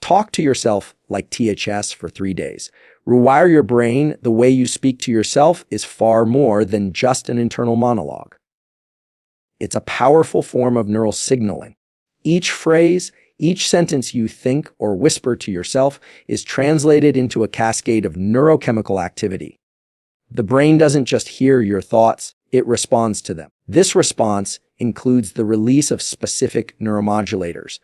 talk to yourself like THS for 3 days. Rewire your brain. The way you speak to yourself is far more than just an internal monologue. It's a powerful form of neural signaling. Each phrase, each sentence you think or whisper to yourself is translated into a cascade of neurochemical activity. The brain doesn't just hear your thoughts, it responds to them. This response includes the release of specific neuromodulators,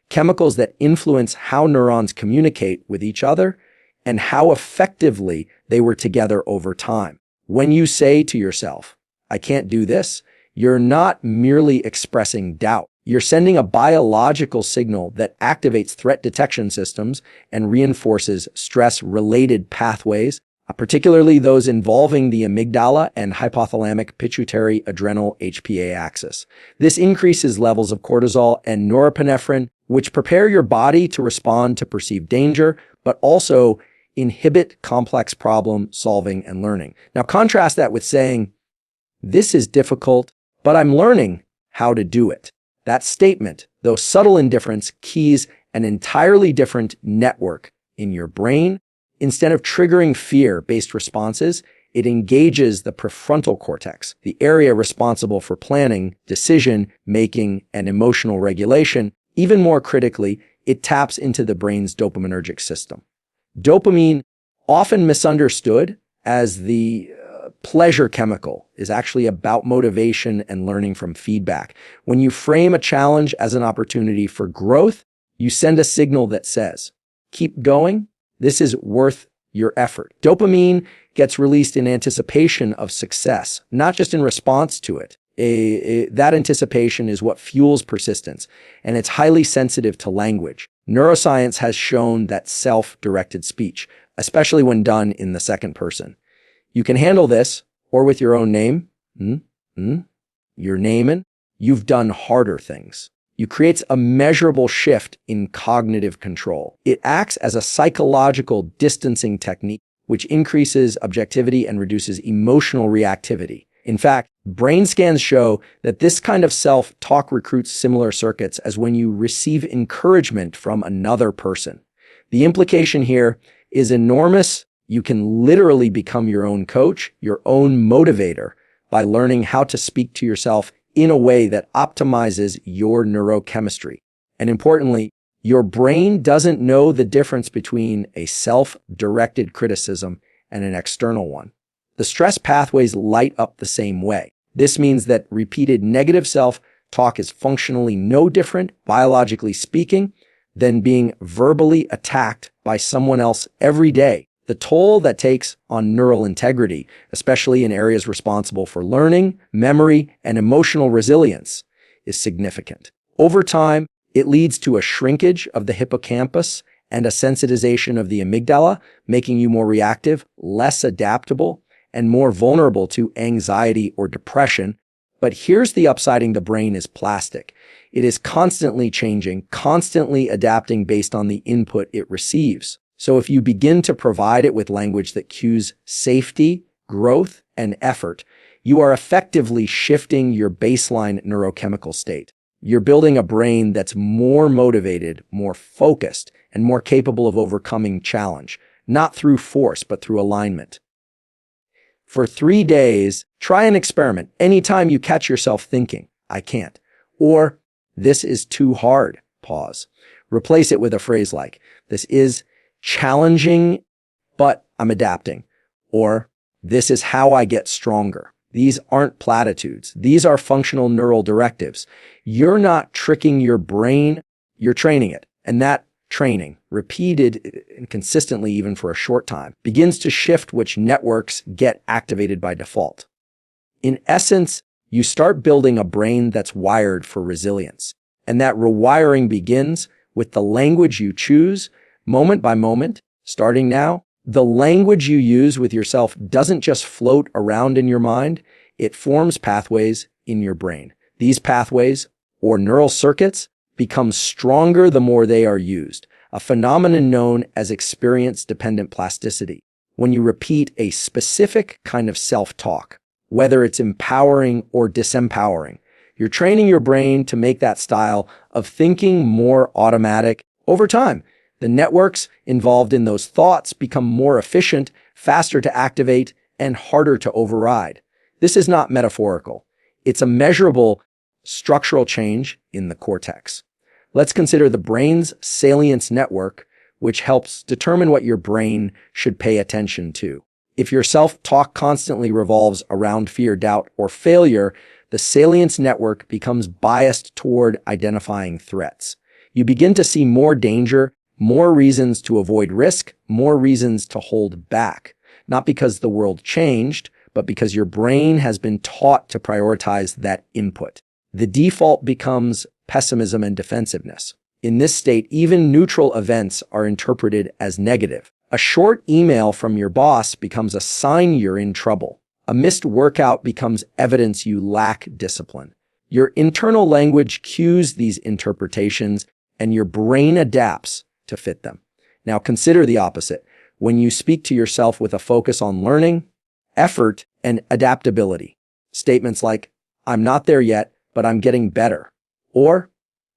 chemicals that influence how neurons communicate with each other and how effectively they work together over time. When you say to yourself, "I can't do this," you're not merely expressing doubt. You're sending a biological signal that activates threat detection systems and reinforces stress-related pathways, particularly those involving the amygdala and hypothalamic pituitary adrenal HPA axis. This increases levels of cortisol and norepinephrine, which prepare your body to respond to perceived danger, but also inhibit complex problem solving and learning. Now contrast that with saying, "This is difficult, but I'm learning how to do it." That statement, though subtle in difference, keys an entirely different network in your brain. Instead of triggering fear-based responses, it engages the prefrontal cortex, the area responsible for planning, decision-making, and emotional regulation. Even more critically, it taps into the brain's dopaminergic system. Dopamine, often misunderstood as the pleasure chemical, is actually about motivation and learning from feedback. When you frame a challenge as an opportunity for growth, you send a signal that says, "Keep going. This is worth your effort." Dopamine gets released in anticipation of success, not just in response to it. That anticipation is what fuels persistence, and it's highly sensitive to language. Neuroscience has shown that self-directed speech, especially when done in the second person. You can handle this, or with your own name. You're naming. You've done harder things. You creates a measurable shift in cognitive control. It acts as a psychological distancing technique, which increases objectivity and reduces emotional reactivity. In fact, brain scans show that this kind of self-talk recruits similar circuits as when you receive encouragement from another person. The implication here is enormous. You can literally become your own coach, your own motivator, by learning how to speak to yourself in a way that optimizes your neurochemistry. And importantly, your brain doesn't know the difference between a self-directed criticism and an external one. The stress pathways light up the same way. This means that repeated negative self-talk is functionally no different, biologically speaking, than being verbally attacked by someone else every day. The toll that takes on neural integrity, especially in areas responsible for learning, memory, and emotional resilience, is significant. Over time, it leads to a shrinkage of the hippocampus and a sensitization of the amygdala, making you more reactive, less adaptable, and more vulnerable to anxiety or depression. But here's the upsiding: the brain is plastic. It is constantly changing, constantly adapting based on the input it receives. So if you begin to provide it with language that cues safety, growth, and effort, you are effectively shifting your baseline neurochemical state. You're building a brain that's more motivated, more focused, and more capable of overcoming challenge, not through force, but through alignment. For 3 days, try an experiment. Anytime you catch yourself thinking, "I can't," or "This is too hard," pause. Replace it with a phrase like, "This is challenging, but I'm adapting," or "This is how I get stronger." These aren't platitudes. These are functional neural directives. You're not tricking your brain, you're training it. And that training, repeated and consistently even for a short time, begins to shift which networks get activated by default. In essence, you start building a brain that's wired for resilience. And that rewiring begins with the language you choose, moment by moment, starting now. The language you use with yourself doesn't just float around in your mind, it forms pathways in your brain. These pathways, or neural circuits, become stronger the more they are used, a phenomenon known as experience-dependent plasticity. When you repeat a specific kind of self-talk, whether it's empowering or disempowering, you're training your brain to make that style of thinking more automatic. Over time, The networks involved in those thoughts become more efficient, faster to activate, and harder to override. This is not metaphorical. It's a measurable structural change in the cortex. Let's consider the brain's salience network, which helps determine what your brain should pay attention to. If your self-talk constantly revolves around fear, doubt, or failure, the salience network becomes biased toward identifying threats. You begin to see more danger, more reasons to avoid risk, more reasons to hold back. Not because the world changed, but because your brain has been taught to prioritize that input. The default becomes pessimism and defensiveness. In this state, even neutral events are interpreted as negative. A short email from your boss becomes a sign you're in trouble. A missed workout becomes evidence you lack discipline. Your internal language cues these interpretations, and your brain adapts to fit them. Now consider the opposite. When you speak to yourself with a focus on learning, effort, and adaptability. Statements like, "I'm not there yet, but I'm getting better," or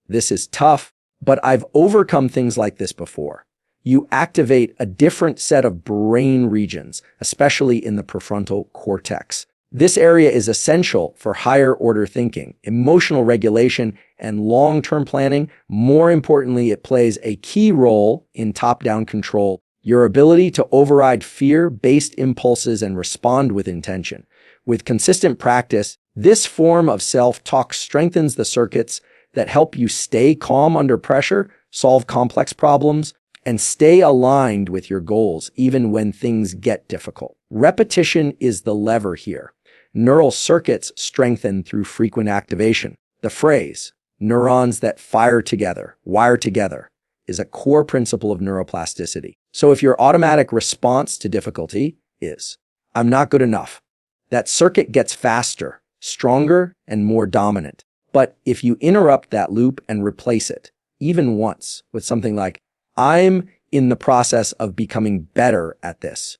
"This is tough, but I've overcome things like this before." You activate a different set of brain regions, especially in the prefrontal cortex. This area is essential for higher order thinking, emotional regulation, and long-term planning. More importantly, it plays a key role in top-down control, your ability to override fear-based impulses and respond with intention. With consistent practice, this form of self-talk strengthens the circuits that help you stay calm under pressure, solve complex problems, and stay aligned with your goals even when things get difficult. Repetition is the lever here. Neural circuits strengthen through frequent activation. The phrase, "neurons that fire together, wire together," is a core principle of neuroplasticity. So if your automatic response to difficulty is, "I'm not good enough," that circuit gets faster, stronger, and more dominant. But if you interrupt that loop and replace it, even once, with something like, "I'm in the process of becoming better at this,"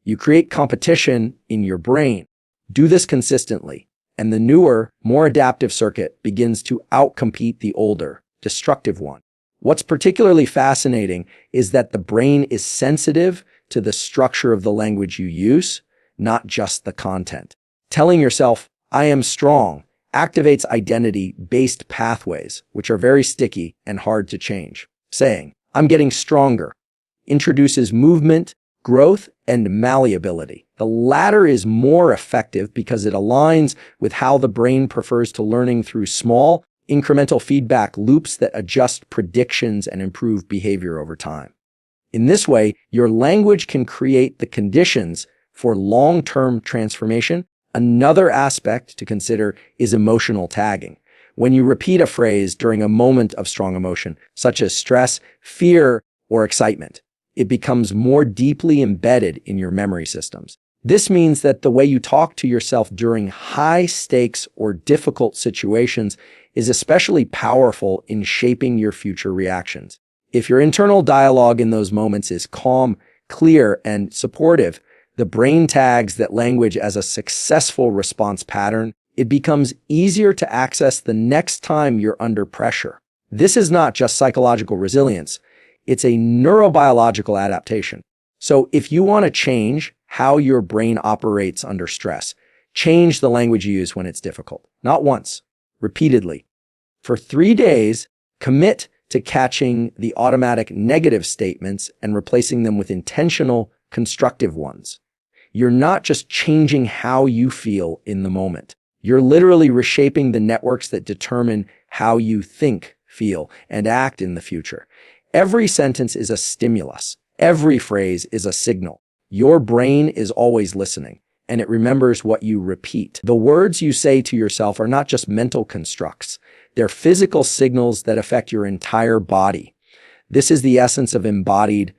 you create competition in your brain. Do this consistently, and the newer, more adaptive circuit begins to outcompete the older, destructive one. What's particularly fascinating is that the brain is sensitive to the structure of the language you use, not just the content. Telling yourself, "I am strong," activates identity-based pathways, which are very sticky and hard to change. Saying, "I'm getting stronger," introduces movement, growth, and malleability. The latter is more effective because it aligns with how the brain prefers to learning through small, incremental feedback loops that adjust predictions and improve behavior over time. In this way, your language can create the conditions for long-term transformation. Another aspect to consider is emotional tagging. When you repeat a phrase during a moment of strong emotion, such as stress, fear, or excitement, it becomes more deeply embedded in your memory systems. This means that the way you talk to yourself during high-stakes or difficult situations is especially powerful in shaping your future reactions. If your internal dialogue in those moments is calm, clear, and supportive, the brain tags that language as a successful response pattern. It becomes easier to access the next time you're under pressure. This is not just psychological resilience. It's a neurobiological adaptation. So if you want to change how your brain operates under stress, change the language you use when it's difficult. Not once, repeatedly. For 3 days, commit to catching the automatic negative statements and replacing them with intentional, constructive ones. You're not just changing how you feel in the moment. You're literally reshaping the networks that determine how you think, feel, and act in the future. Every sentence is a stimulus. Every phrase is a signal. Your brain is always listening, and it remembers what you repeat. The words you say to yourself are not just mental constructs. They're physical signals that affect your entire body. This is the essence of embodied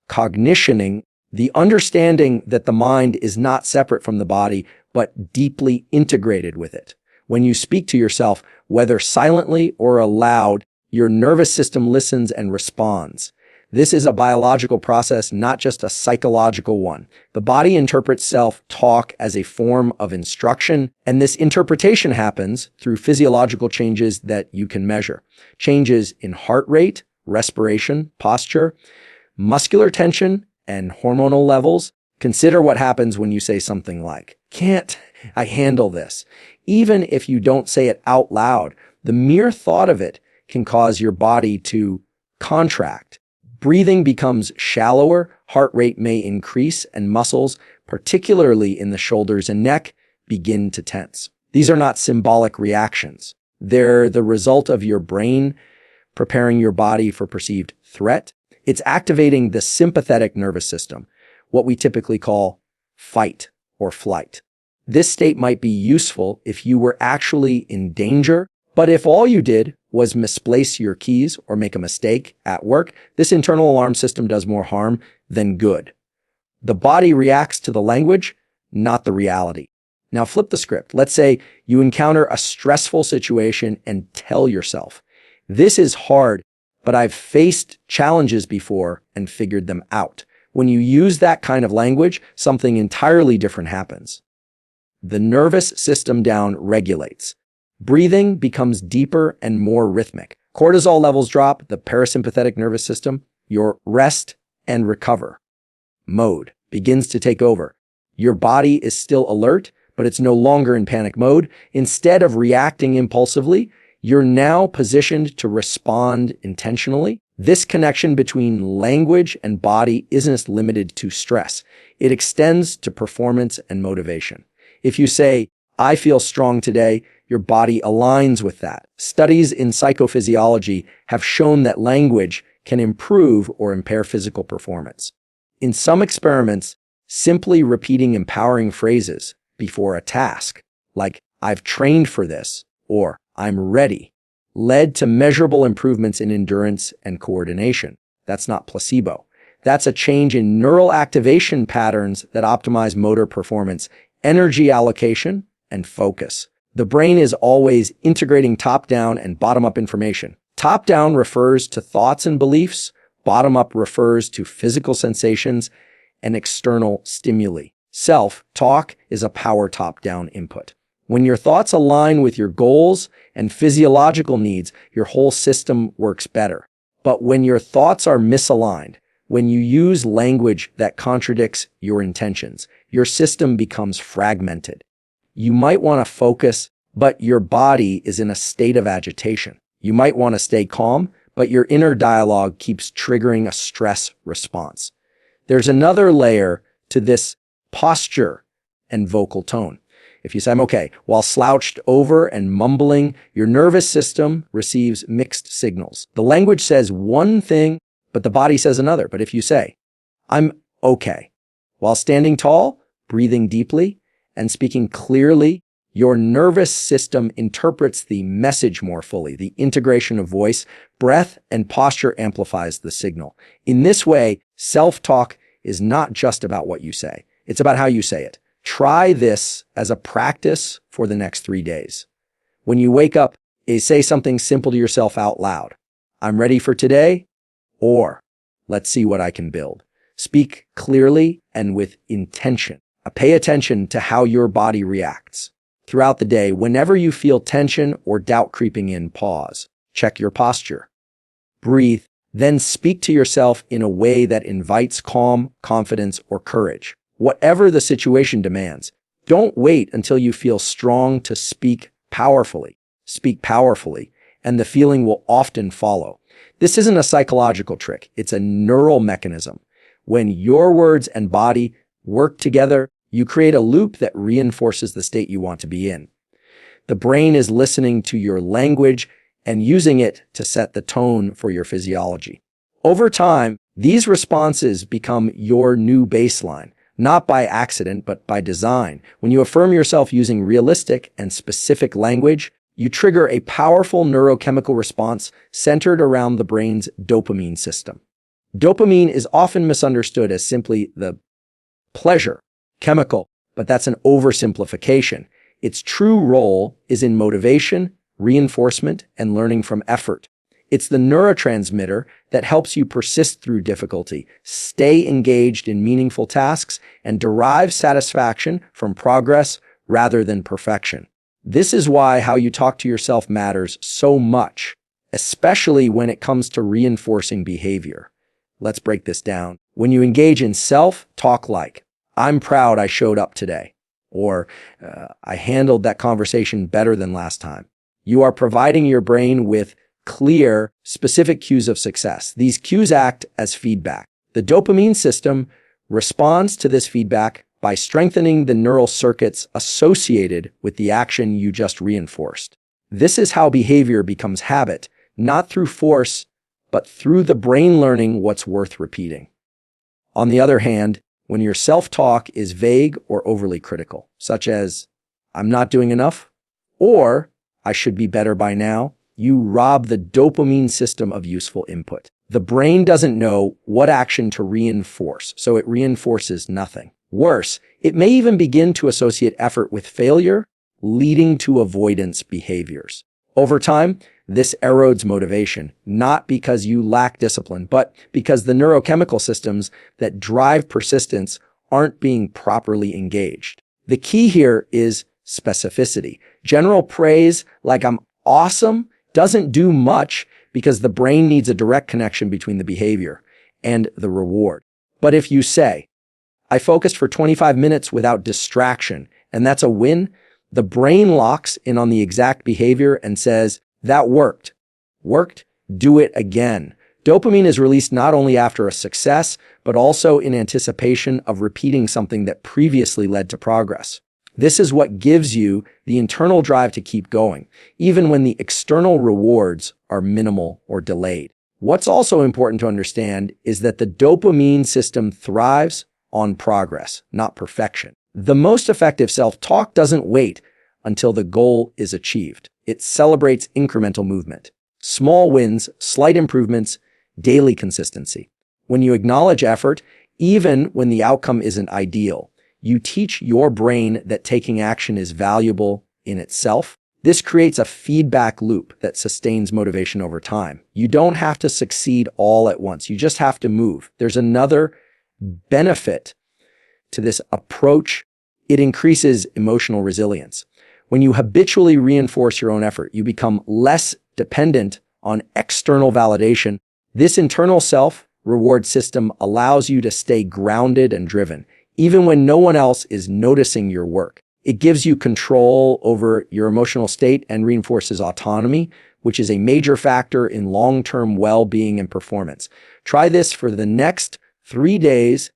cognitioning, the understanding that the mind is not separate from the body, but deeply integrated with it. When you speak to yourself, whether silently or aloud, your nervous system listens and responds. This is a biological process, not just a psychological one. The body interprets self-talk as a form of instruction, and this interpretation happens through physiological changes that you can measure. Changes in heart rate respiration, posture, muscular tension, and hormonal levels. Consider what happens when you say something like, "Can't I handle this?" Even if you don't say it out loud, the mere thought of it can cause your body to contract. Breathing becomes shallower, heart rate may increase, and muscles, particularly in the shoulders and neck, begin to tense. These are not symbolic reactions. They're the result of your brain preparing your body for perceived threat. It's activating the sympathetic nervous system, what we typically call fight or flight. This state might be useful if you were actually in danger, but if all you did was misplace your keys or make a mistake at work, this internal alarm system does more harm than good. The body reacts to the language, not the reality. Now flip the script. Let's say you encounter a stressful situation and tell yourself, "This is hard, but I've faced challenges before and figured them out." When you use that kind of language, something entirely different happens. The nervous system down regulates. Breathing becomes deeper and more rhythmic. Cortisol levels drop, the parasympathetic nervous system, your rest and recover mode begins to take over. Your body is still alert, but it's no longer in panic mode. Instead of reacting impulsively, you're now positioned to respond intentionally. This connection between language and body isn't limited to stress. It extends to performance and motivation. If you say, "I feel strong today," your body aligns with that. Studies in psychophysiology have shown that language can improve or impair physical performance. In some experiments, simply repeating empowering phrases before a task, like "I've trained for this" or "I'm ready," led to measurable improvements in endurance and coordination. That's not placebo. That's a change in neural activation patterns that optimize motor performance, energy allocation, and focus. The brain is always integrating top-down and bottom-up information. Top-down refers to thoughts and beliefs. Bottom-up refers to physical sensations and external stimuli. Self-talk is a power top-down input. When your thoughts align with your goals and physiological needs, your whole system works better. But when your thoughts are misaligned, when you use language that contradicts your intentions, your system becomes fragmented. You might want to focus, but your body is in a state of agitation. You might want to stay calm, but your inner dialogue keeps triggering a stress response. There's another layer to this: posture and vocal tone. If you say, "I'm okay," while slouched over and mumbling, your nervous system receives mixed signals. The language says one thing, but the body says another. But if you say, "I'm okay," while standing tall, breathing deeply, and speaking clearly, your nervous system interprets the message more fully. The integration of voice, breath, and posture amplifies the signal. In this way, self-talk is not just about what you say. It's about how you say it. Try this as a practice for the next 3 days. When you wake up, say something simple to yourself out loud. "I'm ready for today," or "Let's see what I can build." Speak clearly and with intention. Pay attention to how your body reacts. Throughout the day, whenever you feel tension or doubt creeping in, pause. Check your posture. Breathe, then speak to yourself in a way that invites calm, confidence, or courage. Whatever the situation demands, don't wait until you feel strong to speak powerfully. Speak powerfully, and the feeling will often follow. This isn't a psychological trick. It's a neural mechanism. When your words and body work together, you create a loop that reinforces the state you want to be in. The brain is listening to your language and using it to set the tone for your physiology. Over time, these responses become your new baseline, not by accident, but by design. When you affirm yourself using realistic and specific language, you trigger a powerful neurochemical response centered around the brain's dopamine system. Dopamine is often misunderstood as simply the pleasure chemical, but that's an oversimplification. Its true role is in motivation, reinforcement, and learning from effort. It's the neurotransmitter that helps you persist through difficulty, stay engaged in meaningful tasks, and derive satisfaction from progress rather than perfection. This is why how you talk to yourself matters so much, especially when it comes to reinforcing behavior. Let's break this down. When you engage in self-talk like, "I'm proud I showed up today," or "I handled that conversation better than last time," you are providing your brain with clear, specific cues of success. These cues act as feedback. The dopamine system responds to this feedback by strengthening the neural circuits associated with the action you just reinforced. This is how behavior becomes habit, not through force, but through the brain learning what's worth repeating. On the other hand, when your self-talk is vague or overly critical, such as, "I'm not doing enough," or "I should be better by now," you rob the dopamine system of useful input. The brain doesn't know what action to reinforce, so it reinforces nothing. Worse, it may even begin to associate effort with failure, leading to avoidance behaviors. Over time, this erodes motivation, not because you lack discipline, but because the neurochemical systems that drive persistence aren't being properly engaged. The key here is specificity. General praise, like "I'm awesome," doesn't do much because the brain needs a direct connection between the behavior and the reward. But if you say, "I focused for 25 minutes without distraction," and that's a win, the brain locks in on the exact behavior and says, "That worked. Worked? Do it again." Dopamine is released not only after a success, but also in anticipation of repeating something that previously led to progress. This is what gives you the internal drive to keep going, even when the external rewards are minimal or delayed. What's also important to understand is that the dopamine system thrives on progress, not perfection. The most effective self-talk doesn't wait until the goal is achieved. It celebrates incremental movement, small wins, slight improvements, daily consistency. When you acknowledge effort, even when the outcome isn't ideal, you teach your brain that taking action is valuable in itself. This creates a feedback loop that sustains motivation over time. You don't have to succeed all at once. You just have to move. There's another benefit to this approach. It increases emotional resilience. When you habitually reinforce your own effort, you become less dependent on external validation. This internal self-reward system allows you to stay grounded and driven, even when no one else is noticing your work. It gives you control over your emotional state and reinforces autonomy, which is a major factor in long-term well-being and performance. Try this for the next 3 days.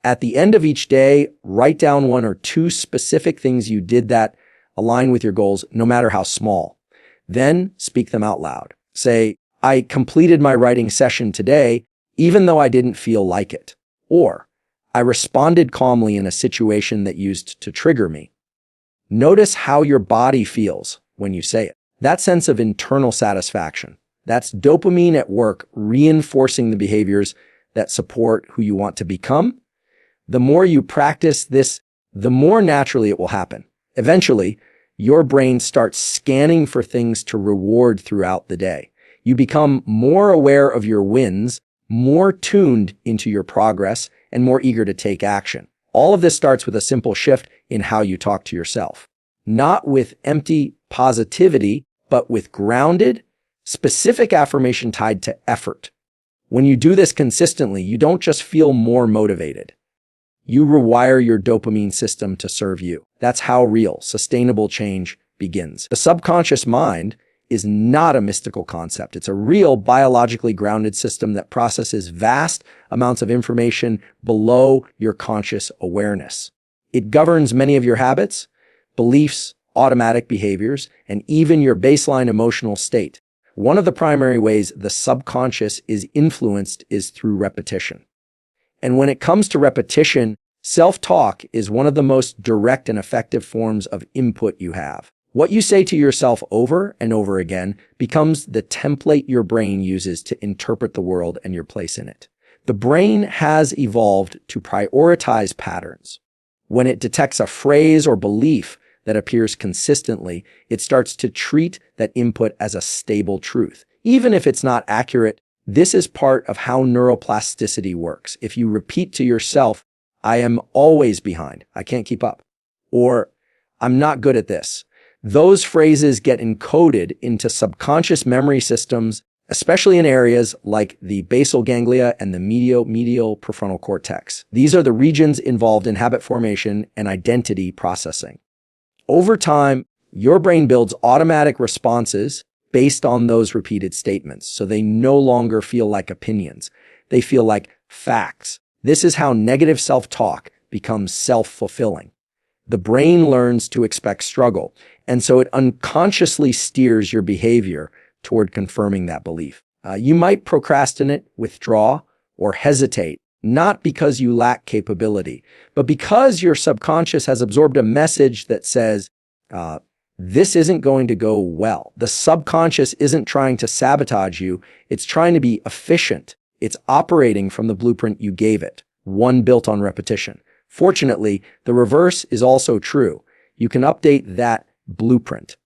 At the end of each day, write down 1 or 2 specific things you did that align with your goals, no matter how small. Then speak them out loud. Say, "I completed my writing session today, even though I didn't feel like it." Or, "I responded calmly in a situation that used to trigger me." Notice how your body feels when you say it. That sense of internal satisfaction. That's dopamine at work, reinforcing the behaviors that support who you want to become. The more you practice this, the more naturally it will happen. Eventually, your brain starts scanning for things to reward throughout the day. You become more aware of your wins, more tuned into your progress, and more eager to take action. All of this starts with a simple shift in how you talk to yourself. Not with empty positivity, but with grounded, specific affirmation tied to effort. When you do this consistently, you don't just feel more motivated. You rewire your dopamine system to serve you. That's how real, sustainable change begins. The subconscious mind is not a mystical concept. It's a real biologically grounded system that processes vast amounts of information below your conscious awareness. It governs many of your habits, beliefs, automatic behaviors, and even your baseline emotional state. One of the primary ways the subconscious is influenced is through repetition. And when it comes to repetition, self-talk is one of the most direct and effective forms of input you have. What you say to yourself over and over again becomes the template your brain uses to interpret the world and your place in it. The brain has evolved to prioritize patterns. When it detects a phrase or belief that appears consistently, it starts to treat that input as a stable truth. Even if it's not accurate, this is part of how neuroplasticity works. If you repeat to yourself, "I am always behind, I can't keep up," or "I'm not good at this," Those phrases get encoded into subconscious memory systems, especially in areas like the basal ganglia and the medial prefrontal cortex. These are the regions involved in habit formation and identity processing. Over time, your brain builds automatic responses based on those repeated statements, so they no longer feel like opinions. They feel like facts. This is how negative self-talk becomes self-fulfilling. The brain learns to expect struggle, and so it unconsciously steers your behavior toward confirming that belief. You might procrastinate, withdraw, or hesitate, not because you lack capability, but because your subconscious has absorbed a message that says, this isn't going to go well. The subconscious isn't trying to sabotage you. It's trying to be efficient. It's operating from the blueprint you gave it, one built on repetition. Fortunately, the reverse is also true. You can update that blueprint.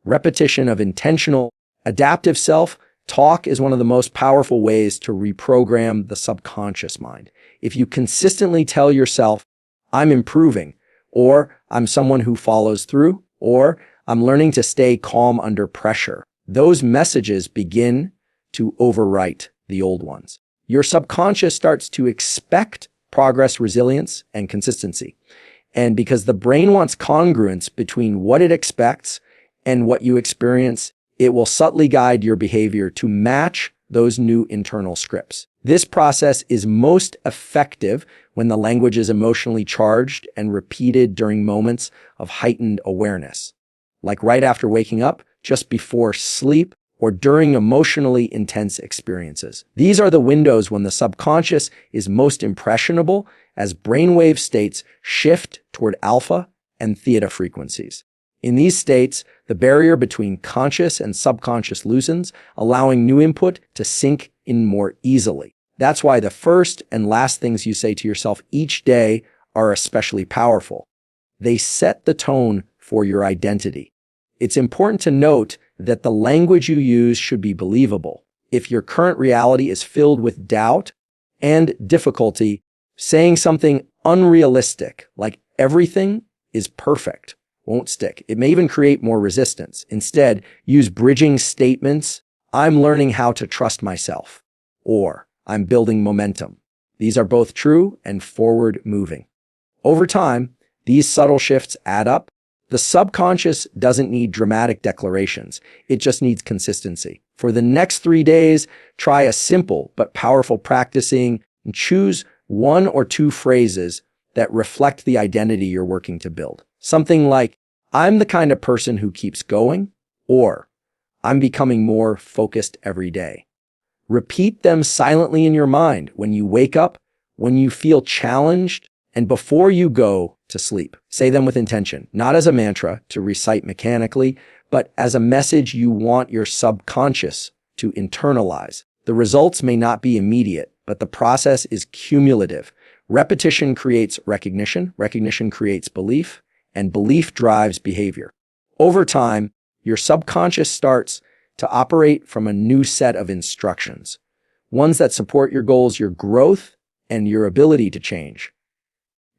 Repetition of intentional, adaptive self-talk is one of the most powerful ways to reprogram the subconscious mind. If you consistently tell yourself, I'm improving, or I'm someone who follows through, or I'm learning to stay calm under pressure, those messages begin to overwrite the old ones. Your subconscious starts to expect progress, resilience, and consistency. And because the brain wants congruence between what it expects and what you experience, it will subtly guide your behavior to match those new internal scripts. This process is most effective when the language is emotionally charged and repeated during moments of heightened awareness, like right after waking up, just before sleep, or during emotionally intense experiences. These are the windows when the subconscious is most impressionable as brainwave states shift toward alpha and theta frequencies. In these states, the barrier between conscious and subconscious loosens, allowing new input to sink in more easily. That's why the first and last things you say to yourself each day are especially powerful. They set the tone for your identity. It's important to note that the language you use should be believable. If your current reality is filled with doubt and difficulty, saying something unrealistic, like everything is perfect, won't stick. It may even create more resistance. Instead, use bridging statements. I'm learning how to trust myself, or I'm building momentum. These are both true and forward moving. Over time, these subtle shifts add up. The subconscious doesn't need dramatic declarations. It just needs consistency. For the next 3 days, try a simple but powerful practicing and choose 1 or 2 phrases that reflect the identity you're working to build. Something like, I'm the kind of person who keeps going, or I'm becoming more focused every day. Repeat them silently in your mind when you wake up, when you feel challenged, and before you go to sleep. Say them with intention, not as a mantra to recite mechanically, but as a message you want your subconscious to internalize. The results may not be immediate, but the process is cumulative. Repetition creates recognition, recognition creates belief, and belief drives behavior. Over time, your subconscious starts to operate from a new set of instructions, ones that support your goals, your growth, and your ability to change.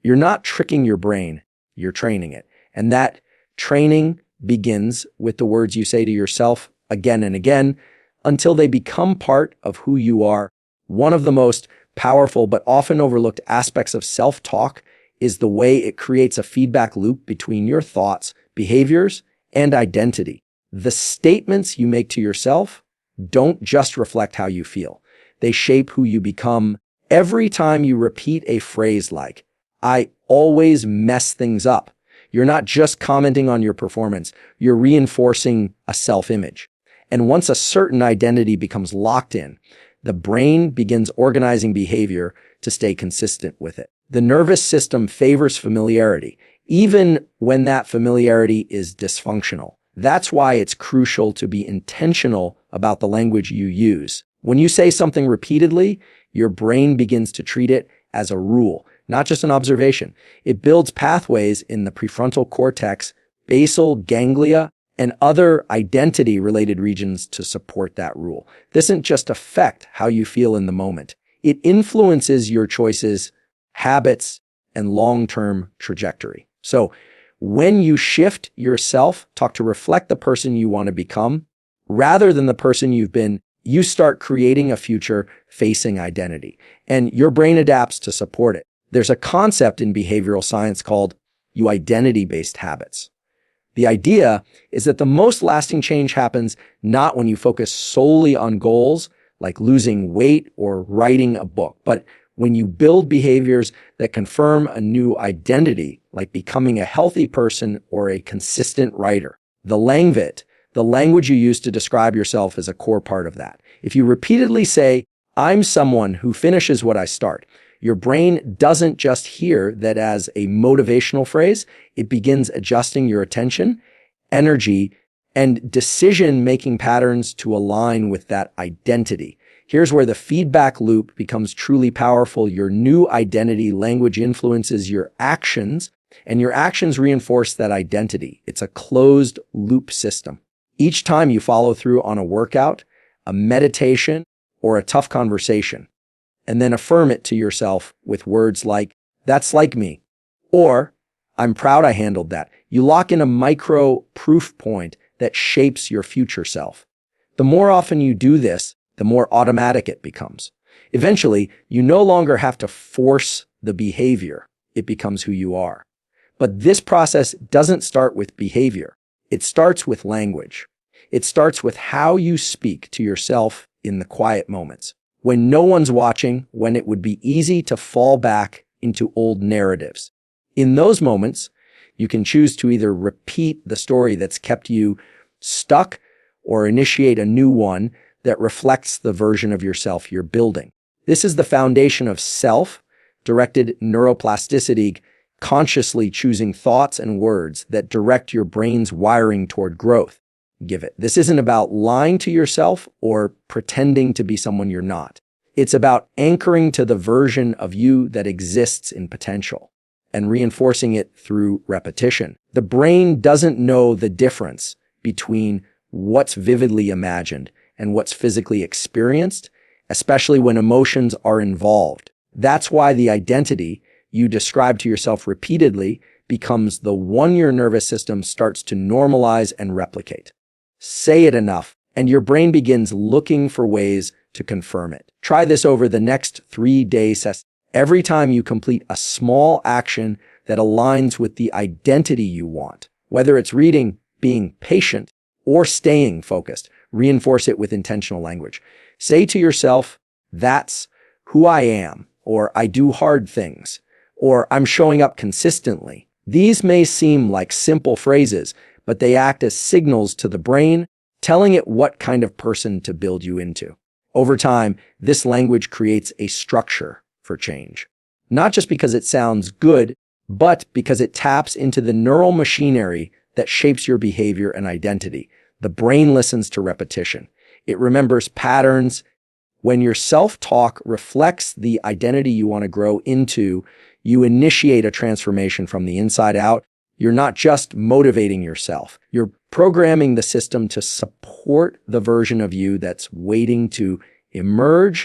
You're not tricking your brain, you're training it. And that training begins with the words you say to yourself again and again until they become part of who you are. One of the most powerful but often overlooked aspects of self-talk is the way it creates a feedback loop between your thoughts, behaviors, and identity. The statements you make to yourself don't just reflect how you feel. They shape who you become. Every time you repeat a phrase like, I always mess things up, you're not just commenting on your performance, you're reinforcing a self-image. And once a certain identity becomes locked in, the brain begins organizing behavior to stay consistent with it. The nervous system favors familiarity, even when that familiarity is dysfunctional. That's why it's crucial to be intentional about the language you use. When you say something repeatedly, your brain begins to treat it as a rule, not just an observation. It builds pathways in the prefrontal cortex, basal ganglia, and other identity-related regions to support that rule. This doesn't just affect how you feel in the moment. It influences your choices, habits, and long-term trajectory. So, When you shift your self-talk to reflect the person you want to become, rather than the person you've been, you start creating a future-facing identity, and your brain adapts to support it. There's a concept in behavioral science called identity-based habits. The idea is that the most lasting change happens not when you focus solely on goals like losing weight or writing a book, but when you build behaviors that confirm a new identity, like becoming a healthy person or a consistent writer. The language you use to describe yourself, is a core part of that. If you repeatedly say, "I'm someone who finishes what I start," your brain doesn't just hear that as a motivational phrase. It begins adjusting your attention, energy, and decision-making patterns to align with that identity. Here's where the feedback loop becomes truly powerful. Your new identity language influences your actions, and your actions reinforce that identity. It's a closed loop system. Each time you follow through on a workout, a meditation, or a tough conversation, and then affirm it to yourself with words like, "That's like me," or "I'm proud I handled that," you lock in a micro proof point that shapes your future self. The more often you do this, the more automatic it becomes. Eventually, you no longer have to force the behavior. It becomes who you are. But this process doesn't start with behavior. It starts with language. It starts with how you speak to yourself in the quiet moments, when no one's watching, when it would be easy to fall back into old narratives. In those moments, you can choose to either repeat the story that's kept you stuck or initiate a new one that reflects the version of yourself you're building. This is the foundation of self-directed neuroplasticity, consciously choosing thoughts and words that direct your brain's wiring toward growth. This isn't about lying to yourself or pretending to be someone you're not. It's about anchoring to the version of you that exists in potential and reinforcing it through repetition. The brain doesn't know the difference between what's vividly imagined and what's physically experienced, especially when emotions are involved. That's why the identity you describe to yourself repeatedly becomes the one your nervous system starts to normalize and replicate. Say it enough, and your brain begins looking for ways to confirm it. Try this over the next 3 days. Every time you complete a small action that aligns with the identity you want, whether it's reading, being patient, or staying focused, reinforce it with intentional language. Say to yourself, "That's who I am," or "I do hard things," or "I'm showing up consistently." These may seem like simple phrases, but they act as signals to the brain, telling it what kind of person to build you into. Over time, this language creates a structure for change. Not just because it sounds good, but because it taps into the neural machinery that shapes your behavior and identity. The brain listens to repetition. It remembers patterns. When your self-talk reflects the identity you want to grow into, you initiate a transformation from the inside out. You're not just motivating yourself. You're programming the system to support the version of you that's waiting to emerge